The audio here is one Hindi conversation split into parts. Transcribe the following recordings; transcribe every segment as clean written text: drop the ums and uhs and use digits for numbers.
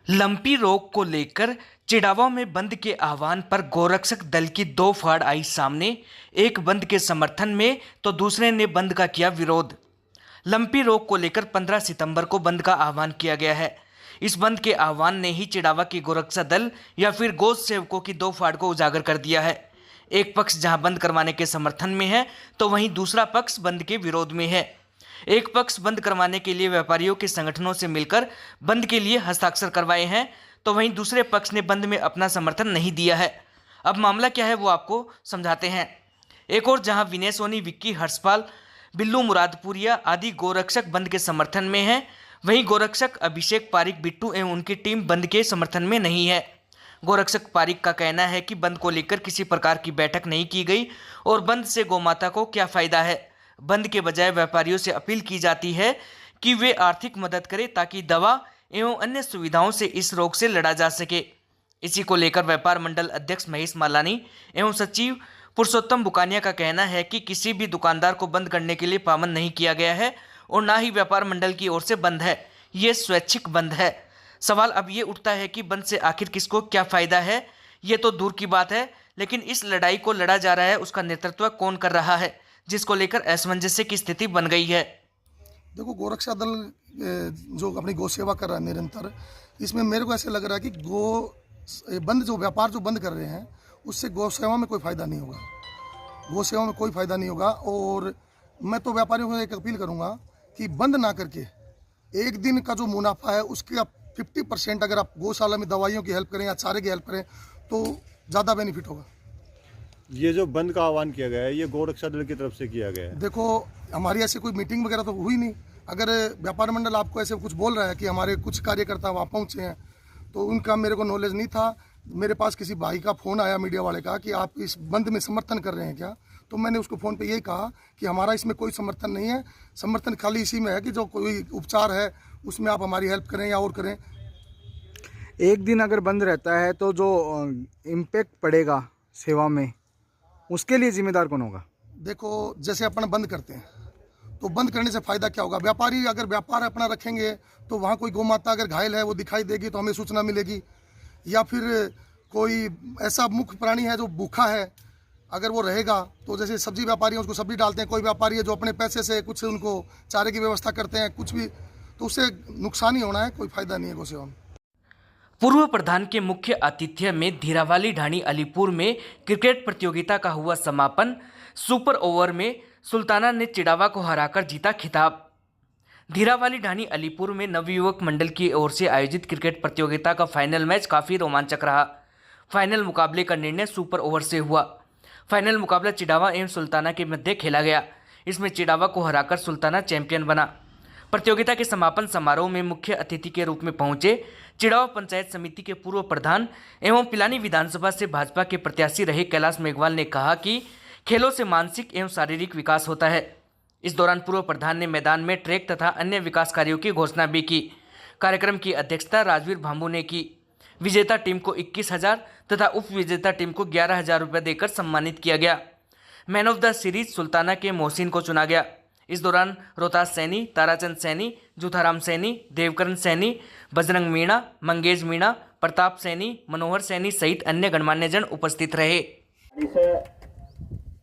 लंपी रोग को लेकर चिड़ावा में बंद के आह्वान पर गोरक्षक दल की दो फाड़ आई सामने। एक बंद के समर्थन में तो दूसरे ने बंद का किया विरोध। लंपी रोग को लेकर 15 सितंबर को बंद का आह्वान किया गया है। इस बंद के आह्वान ने ही चिड़ावा की गोरक्षा दल या फिर गौ सेवकों की दो फाड़ को उजागर कर दिया है। एक पक्ष जहां बंद करवाने के समर्थन में है तो वहीं दूसरा पक्ष बंद के विरोध में है। एक पक्ष बंद करवाने के लिए व्यापारियों के संगठनों से मिलकर बंद के लिए हस्ताक्षर करवाए हैं, तो वहीं दूसरे पक्ष ने बंद में अपना समर्थन नहीं दिया है। अब मामला क्या है वो आपको समझाते हैं। एक और जहां विनय सोनी, विक्की हर्षपाल, बिल्लू मुरादपुरिया आदि गोरक्षक बंद के समर्थन में हैं, वहीं गोरक्षक अभिषेक पारिक, बिट्टू एवं उनकी टीम बंद के समर्थन में नहीं है। गोरक्षक पारिक का कहना है कि बंद को लेकर किसी प्रकार की बैठक नहीं की गई और बंद से गौमाता को क्या फायदा है। बंद के बजाय व्यापारियों से अपील की जाती है कि वे आर्थिक मदद करें ताकि दवा एवं अन्य सुविधाओं से इस रोग से लड़ा जा सके। इसी को लेकर व्यापार मंडल अध्यक्ष महेश मालानी एवं सचिव पुरुषोत्तम बुकानिया का कहना है कि किसी भी दुकानदार को बंद करने के लिए पाबंद नहीं किया गया है और ना ही व्यापार मंडल की ओर से बंद है। ये स्वैच्छिक बंद है। सवाल अब ये उठता है कि बंद से आखिर किसको क्या फायदा है। ये तो दूर की बात है, लेकिन इस लड़ाई को लड़ा जा रहा है उसका नेतृत्व कौन कर रहा है, जिसको लेकर असमंजस्य की स्थिति बन गई है। देखो, गोरक्षा दल जो अपनी गौ सेवा कर रहा है निरंतर, इसमें मेरे को ऐसे लग रहा है कि बंद जो व्यापार जो बंद कर रहे हैं उससे गौ सेवा में कोई फायदा नहीं होगा। गौ सेवा में कोई फायदा नहीं होगा। और मैं तो व्यापारियों को एक अपील करूंगा कि बंद ना करके एक दिन का जो मुनाफा है उसके आप 50% अगर आप गौशाला में दवाइयों की हेल्प करें या चारे की हेल्प करें तो ज़्यादा बेनिफिट होगा। ये जो बंद का आह्वान किया गया है ये गोरक्षा दल की तरफ से किया गया है। देखो, हमारी ऐसी कोई मीटिंग वगैरह तो हुई नहीं। अगर व्यापार मंडल आपको ऐसे कुछ बोल रहा है कि हमारे कुछ कार्यकर्ता वहाँ पहुँचे हैं तो उनका मेरे को नॉलेज नहीं था। मेरे पास किसी भाई का फ़ोन आया मीडिया वाले का कि आप इस बंद में समर्थन कर रहे हैं क्या, तो मैंने उसको फ़ोन पे यही कहा कि हमारा इसमें कोई समर्थन नहीं है। समर्थन खाली इसी में है कि जो कोई उपचार है उसमें आप हमारी हेल्प करें या और करें। एक दिन अगर बंद रहता है तो जो इम्पैक्ट पड़ेगा सेवा में उसके लिए जिम्मेदार कौन होगा? देखो, जैसे अपन बंद करते हैं तो बंद करने से फ़ायदा क्या होगा? व्यापारी अगर व्यापार अपना रखेंगे तो वहाँ कोई गौमाता अगर घायल है वो दिखाई देगी तो हमें सूचना मिलेगी। या फिर कोई ऐसा मुख्य प्राणी है जो भूखा है, अगर वो रहेगा तो जैसे सब्जी व्यापारी हैं उसको सब्जी डालते हैं, कोई व्यापारी है जो अपने पैसे से कुछ उनको चारे की व्यवस्था करते हैं, कुछ भी, तो उससे नुकसान ही होना है, कोई फ़ायदा नहीं है गौ सेवा में। पूर्व प्रधान के मुख्य आतिथ्य में धीरावाली ढाणी अलीपुर में क्रिकेट प्रतियोगिता का हुआ समापन। सुपर ओवर में सुल्ताना ने चिड़ावा को हराकर जीता खिताब। धीरावाली ढाणी अलीपुर में नवयुवक मंडल की ओर से आयोजित क्रिकेट प्रतियोगिता का फाइनल मैच काफ़ी रोमांचक रहा। फाइनल मुकाबले का निर्णय सुपर ओवर से हुआ। फाइनल मुकाबला चिड़ावा एवं सुल्ताना के मध्य खेला गया। इसमें चिड़ावा को हराकर सुल्ताना चैंपियन बना। प्रतियोगिता के समापन समारोह में मुख्य अतिथि के रूप में पहुंचे चिड़ावा पंचायत समिति के पूर्व प्रधान एवं पिलानी विधानसभा से भाजपा के प्रत्याशी रहे कैलाश मेघवाल ने कहा कि खेलों से मानसिक एवं शारीरिक विकास होता है। इस दौरान पूर्व प्रधान ने मैदान में ट्रैक तथा अन्य विकास कार्यों की घोषणा भी की। कार्यक्रम की अध्यक्षता राजवीर भांबू ने की। विजेता टीम को 21,000 तथा उप विजेता टीम को 11,000 रुपये देकर सम्मानित किया गया। Man of the series Sultana के मोहसिन को चुना गया। इस दौरान रोहतास सैनी, ताराचंद सैनी, जूथाराम सैनी, देवकरण सैनी, बजरंग मीणा, मंगेश मीणा, प्रताप सैनी, मनोहर सैनी सहित अन्य गणमान्य जन उपस्थित रहे। जिसे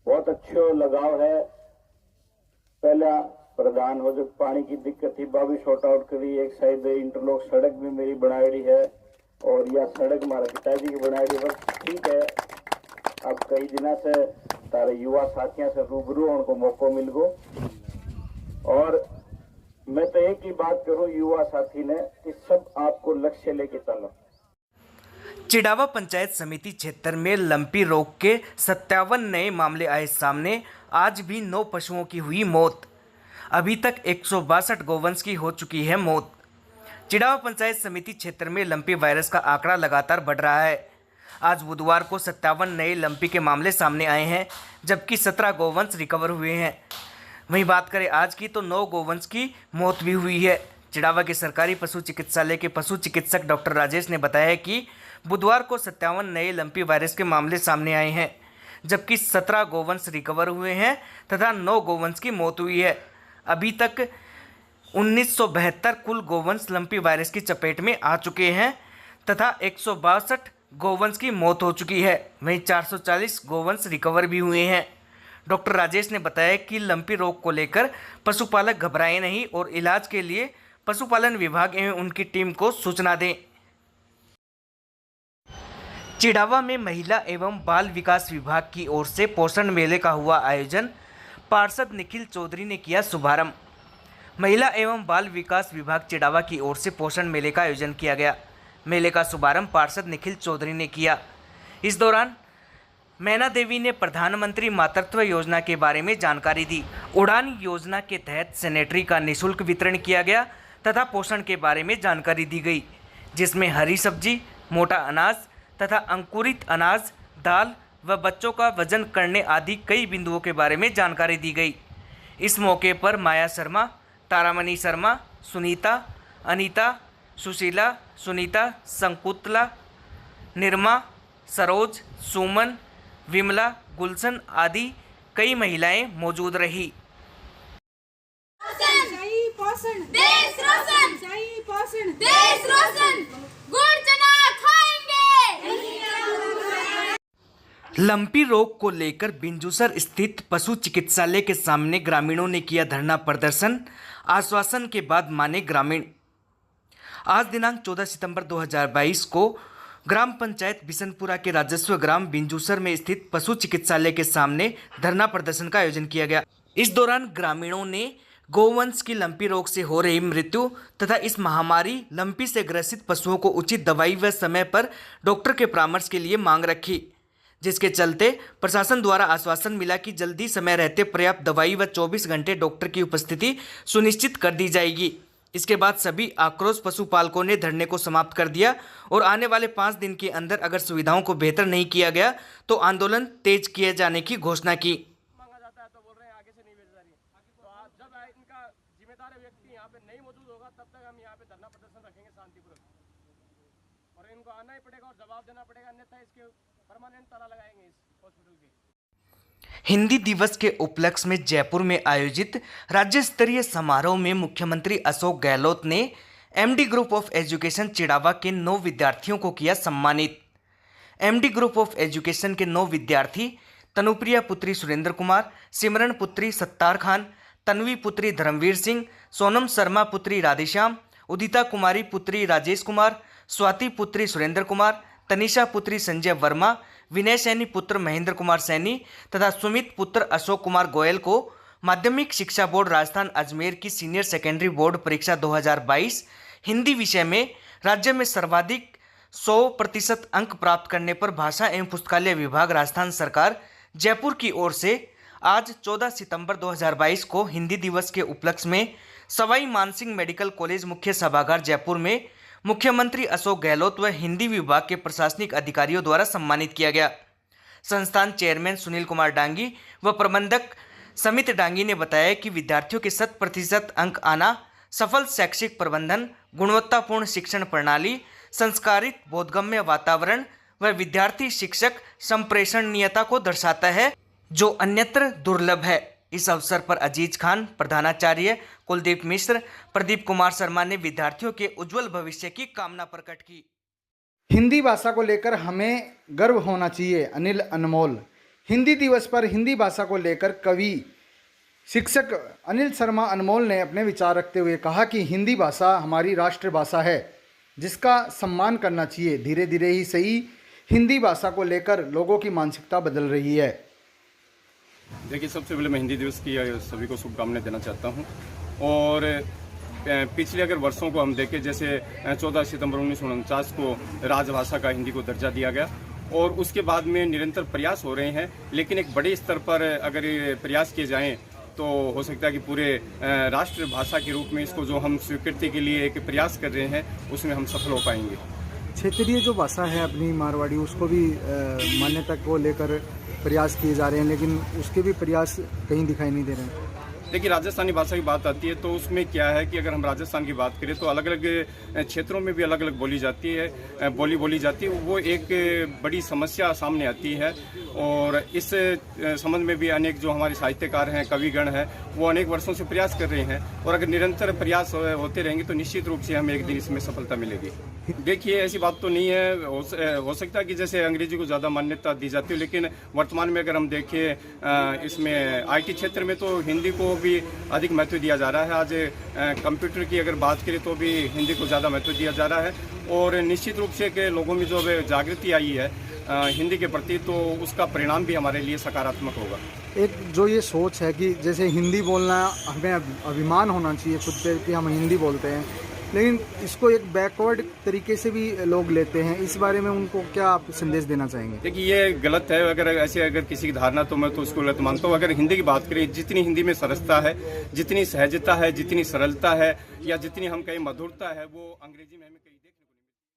बहुत अच्छा लगाव है। पहला प्रधान हो जो पानी की दिक्कत थी वह भी शॉर्ट आउट करी। एक साइड इंटरलॉक सड़क भी मेरी बनाई है और यह सड़क हमारे पिताजी की बनाई है। बस ठीक है, अब कई दिनों से तारे युवा साथियों से रूबरू होने को मौका मिल गो। और मैं तो एक ही बात करूं युवा साथी ने कि सब आपको लक्ष्य लेके चलो। चिड़ावा पंचायत समिति क्षेत्र में लंपी रोग के 57 नए मामले आए सामने। आज भी 9 पशुओं की हुई मौत। अभी तक 162 गौवंश की हो चुकी है मौत। चिड़ावा पंचायत समिति क्षेत्र में लंपी वायरस का आंकड़ा लगातार बढ़ रहा है। आज बुधवार को 57 नए लंपी के मामले सामने आए हैं, जबकि 17 गौवंश रिकवर हुए हैं। वहीं बात करें आज की तो 9 गौवंश की मौत भी हुई है। चिड़ावा के सरकारी पशु चिकित्सालय के पशु चिकित्सक डॉक्टर राजेश ने बताया कि बुधवार को 57 नए लंपी वायरस के मामले सामने आए हैं, जबकि 17 गौवंश रिकवर हुए हैं तथा 9 गौवंश की मौत हुई है। अभी तक 1972 कुल गौवंश लंपी वायरस की चपेट में आ चुके हैं। तथा 162 गोवंश की मौत हो चुकी है। वहीं 440 गोवंश रिकवर भी हुए हैं। डॉक्टर राजेश ने बताया कि लंपी रोग को लेकर पशुपालक घबराए नहीं और इलाज के लिए पशुपालन विभाग एवं उनकी टीम को सूचना दें। चिड़ावा में महिला एवं बाल विकास विभाग की ओर से पोषण मेले का हुआ आयोजन। पार्षद निखिल चौधरी ने किया शुभारंभ। महिला एवं बाल विकास विभाग चिड़ावा की ओर से पोषण मेले का आयोजन किया गया। मेले का शुभारंभ पार्षद निखिल चौधरी ने किया। इस दौरान मैना देवी ने प्रधानमंत्री मातृत्व योजना के बारे में जानकारी दी। उड़ान योजना के तहत सैनिटरी का निःशुल्क वितरण किया गया तथा पोषण के बारे में जानकारी दी गई, जिसमें हरी सब्जी, मोटा अनाज तथा अंकुरित अनाज, दाल व बच्चों का वजन करने आदि कई बिंदुओं के बारे में जानकारी दी गई। इस मौके पर माया शर्मा, तारामणि शर्मा, सुनीता, अनीता, सुशीला, सुनीता, संकुतला, निर्मा, सरोज, सुमन, विमला, गुलशन आदि कई महिलाएं मौजूद रही। देश रोशन, देश रोशन, गुड़ चना खाएंगे। लंपी रोग को लेकर बिंजुसर स्थित पशु चिकित्सालय के सामने ग्रामीणों ने किया धरना प्रदर्शन। आश्वासन के बाद माने ग्रामीण। आज दिनांक 14 सितंबर 2022 को ग्राम पंचायत बिशनपुरा के राजस्व ग्राम बिंजुसर में स्थित पशु चिकित्सालय के सामने धरना प्रदर्शन का आयोजन किया गया। इस दौरान ग्रामीणों ने गोवंश की लंपी रोग से हो रही मृत्यु तथा इस महामारी लंपी से ग्रसित पशुओं को उचित दवाई व समय पर डॉक्टर के परामर्श के लिए मांग रखी, जिसके चलते प्रशासन द्वारा आश्वासन मिला कि जल्दी समय रहते पर्याप्त दवाई व 24 घंटे डॉक्टर की उपस्थिति सुनिश्चित कर दी जाएगी। इसके बाद सभी आक्रोश पशुपालकों ने धरने को समाप्त कर दिया और आने वाले 5 दिन के अंदर अगर सुविधाओं को बेहतर नहीं किया गया तो आंदोलन तेज किए जाने की घोषणा की। मांगा जाता है तो बोल रहे हैं आगे से नहीं भेज रही। तो आज जब इनका जिम्मेदार व्यक्ति यहाँ पे नहीं मौजूद होगा तब तक हम यहाँ पे धरना प्रदर्शन रखेंगे शांतिपूर्वक, और इनको आना ही पड़ेगा और जवाब देना पड़ेगा, अन्यथा इसके परमानेंट ताला लगाएंगे इस हॉस्पिटल के। हिंदी दिवस के उपलक्ष्य में जयपुर में आयोजित राज्य स्तरीय समारोह में मुख्यमंत्री अशोक गहलोत ने MD group of education Chirawa के 9 विद्यार्थियों को किया सम्मानित। एमडी ग्रुप ऑफ एजुकेशन के 9 विद्यार्थी तनुप्रिया पुत्री सुरेंद्र कुमार, सिमरन पुत्री सत्तार खान, तन्वी पुत्री धर्मवीर सिंह, सोनम शर्मा पुत्री राधेश्याम, उदिता कुमारी पुत्री राजेश कुमार, स्वाति पुत्री सुरेंद्र कुमार, तनिषा पुत्री संजय वर्मा, विनय सैनी पुत्र महेंद्र कुमार सैनी तथा सुमित पुत्र अशोक कुमार गोयल को माध्यमिक शिक्षा बोर्ड राजस्थान अजमेर की सीनियर सेकेंडरी बोर्ड परीक्षा 2022 हिंदी विषय में राज्य में सर्वाधिक 100% अंक प्राप्त करने पर भाषा एवं पुस्तकालय विभाग राजस्थान सरकार जयपुर की ओर से आज 14 सितंबर 2022 को हिंदी दिवस के उपलक्ष्य में सवाई मानसिंह मेडिकल कॉलेज मुख्य सभागार जयपुर में मुख्यमंत्री अशोक गहलोत व हिंदी विभाग के प्रशासनिक अधिकारियों द्वारा सम्मानित किया गया। संस्थान चेयरमैन सुनील कुमार डांगी व प्रबंधक समित डांगी ने बताया कि विद्यार्थियों के 100% अंक आना सफल शैक्षिक प्रबंधन, गुणवत्तापूर्ण शिक्षण प्रणाली, संस्कारित बोधगम्य वातावरण व विद्यार्थी शिक्षक संप्रेषणीयता को दर्शाता है, जो अन्यत्र दुर्लभ है। इस अवसर पर अजीज खान, प्रधानाचार्य कुलदीप मिश्र, प्रदीप कुमार शर्मा ने विद्यार्थियों के उज्जवल भविष्य की कामना प्रकट की। हिंदी भाषा को लेकर हमें गर्व होना चाहिए। अनिल अनमोल। हिंदी दिवस पर हिंदी भाषा को लेकर कवि शिक्षक अनिल शर्मा अनमोल ने अपने विचार रखते हुए कहा कि हिंदी भाषा हमारी राष्ट्रभाषा है, जिसका सम्मान करना चाहिए। धीरे धीरे ही सही हिंदी भाषा को लेकर लोगों की मानसिकता बदल रही है। देखिए, सबसे पहले मैं हिंदी दिवस की सभी को शुभकामनाएं देना चाहता हूं। और पिछले अगर वर्षों को हम देखें, जैसे 14 सितंबर 1949 को राजभाषा का हिंदी को दर्जा दिया गया और उसके बाद में निरंतर प्रयास हो रहे हैं, लेकिन एक बड़े स्तर पर अगर ये प्रयास किए जाएं तो हो सकता है कि पूरे राष्ट्रभाषा के रूप में इसको जो हम स्वीकृति के लिए एक प्रयास कर रहे हैं उसमें हम सफल हो पाएंगे। क्षेत्रीय जो भाषा है अपनी मारवाड़ी, उसको भी मान्यता को लेकर प्रयास किए जा रहे हैं, लेकिन उसके भी प्रयास कहीं दिखाई नहीं दे रहे हैं। देखिए, राजस्थानी भाषा की बात आती है तो उसमें क्या है कि अगर हम राजस्थान की बात करें तो अलग अलग क्षेत्रों में भी अलग अलग बोली जाती है। वो एक बड़ी समस्या सामने आती है और इस संबंध में भी अनेक जो हमारे साहित्यकार हैं, कविगण हैं, वो अनेक वर्षों से प्रयास कर रहे हैं और अगर निरंतर प्रयास होते रहेंगे तो निश्चित रूप से हमें एक दिन इसमें सफलता मिलेगी। देखिए, ऐसी बात तो नहीं है, हो सकता है कि जैसे अंग्रेजी को ज़्यादा मान्यता दी जाती है, लेकिन वर्तमान में अगर हम देखें इसमें IT क्षेत्र में तो हिंदी को भी अधिक महत्व दिया जा रहा है। आज कंप्यूटर की अगर बात करें तो भी हिंदी को ज़्यादा महत्व दिया जा रहा है और निश्चित रूप से कि लोगों में जो अब जागृति आई है हिंदी के प्रति, तो उसका परिणाम भी हमारे लिए सकारात्मक होगा। एक जो ये सोच है कि जैसे हिंदी बोलना हमें अभिमान होना चाहिए खुद पे कि हम हिंदी बोलते हैं, लेकिन इसको एक बैकवर्ड तरीके से भी लोग लेते हैं, इस बारे में उनको क्या आप संदेश देना चाहेंगे? देखिए, ये गलत है। अगर किसी की धारणा, तो मैं तो उसको गलत मानता हूँ। अगर हिंदी की बात करें, जितनी हिंदी में सरसता है, जितनी सहजता है, जितनी सरलता है या जितनी हम कहें मधुरता है, वो अंग्रेजी में हमें कहीं